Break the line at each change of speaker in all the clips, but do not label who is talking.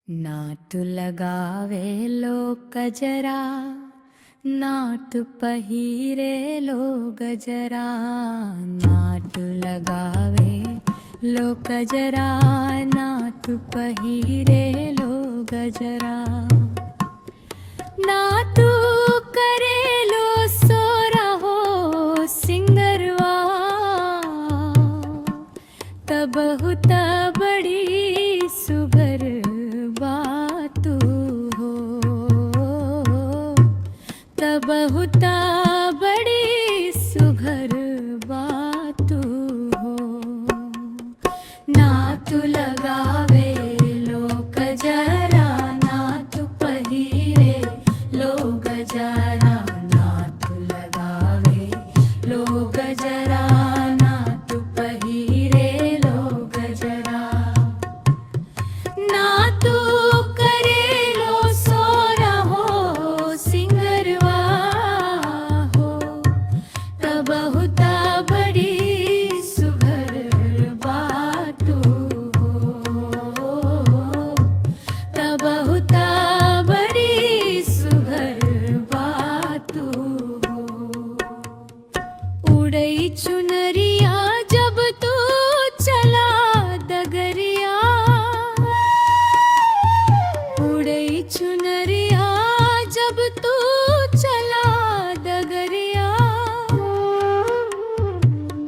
नाट लगावे लो कजरा, नाट पहिरे लो गजरा। नाट लगावे लो कजरा, नाट पहिरे लो गजरा। नाटू करे लो सोरा हो सिंगरवा, तब हुता बड़ी सुभर बातू हो, तब हुता बड़ी सुभर बातू हो। नाटू लगावे लो कजरा, नाटू पहिरे लो गजरा। नाटू लगावे लो गजरा, नाटू पहिरे लो गजरा। नाटू करे लो सोरा हो सिंगरवा हो, तब हुता बड़ी सुभर बातू हो, तब हुता बड़ी सुभर बातू हो। उड़ई चुनरिया जब तू चला डगरिया, उड़ई चुनरिया जब तू चला डगरिया।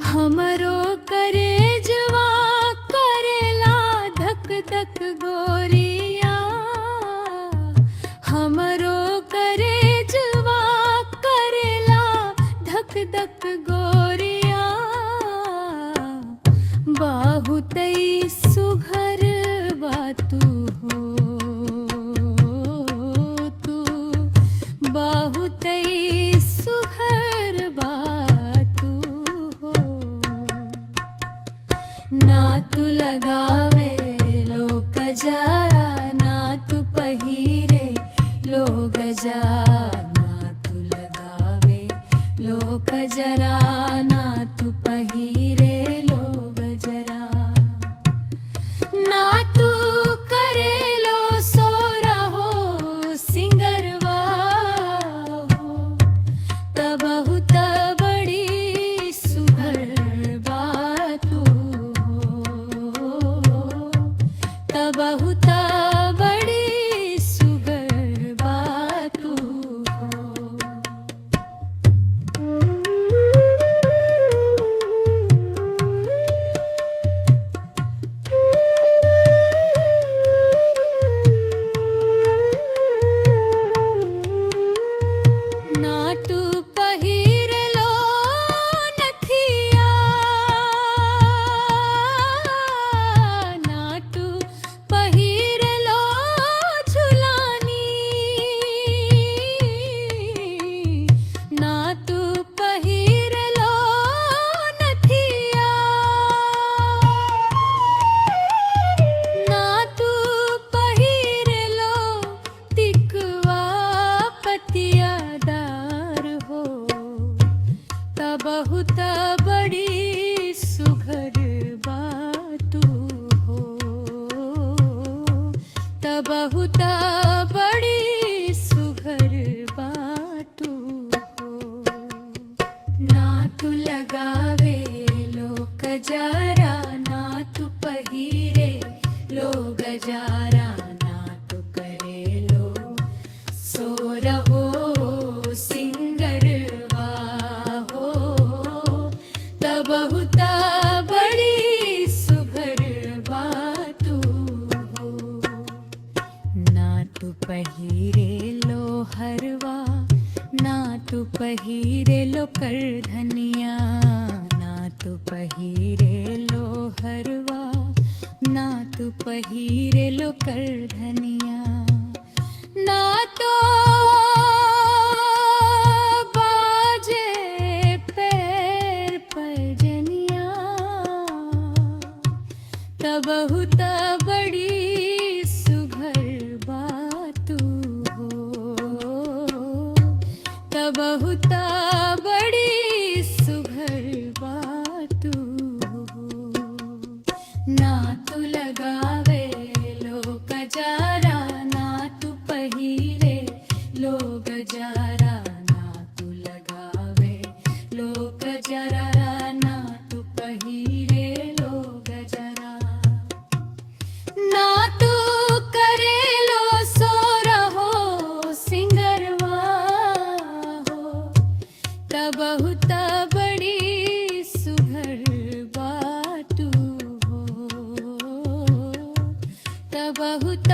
हमरो करेजवा करेला धक धक गोरिया, हमरो करेजवा करेला धक धक गोरिया। बहुतई सुघर बातू हो तू, बहुतई सुघर बातू हो। नाटू लगावे लो कजरा, नाटू पहिरे लो गजरा। नाटू लगावे लो कजरा, नाटू पहिरे लो गजरा। नाटू करे लो सोरा हो सिंगरवा हो, तब हुता बड़ी सुभर बातू हो, तब हुता बड़ी सुभर बातू हो। नाटू पहिरे लो नथिया, नाटू पहिरे लो झुलानी। नाटू पहिरे लो नथिया, नाटू पहिरे लो टिकवा पतियादार हो, तब हुता बड़ी सुघर बातू हो, तब हुता बड़ी सुघर बातू हो। नाटू लगावे लो कजरा, नाटू पहिरे लो गजरा। नाटू करे लो सोरा हो सिंगरवा हो, तब हुता बड़ी सुभर बातू हो। नाटू पहिरे लो हरवा, नाटू पहिरे लो करधनिया। नाटू पहिरे लो हरवा, नाटू पहिरे लो करधनिया। नाटो बाजे पैर पैजनिया, तब हुता बड़ी सुघर बातू हो, तब हुता बड़ी सुघर बातू हो। नाटू लगावे लो कजरा, बहुत बड़ी सुघर बाटू हो, त बहुत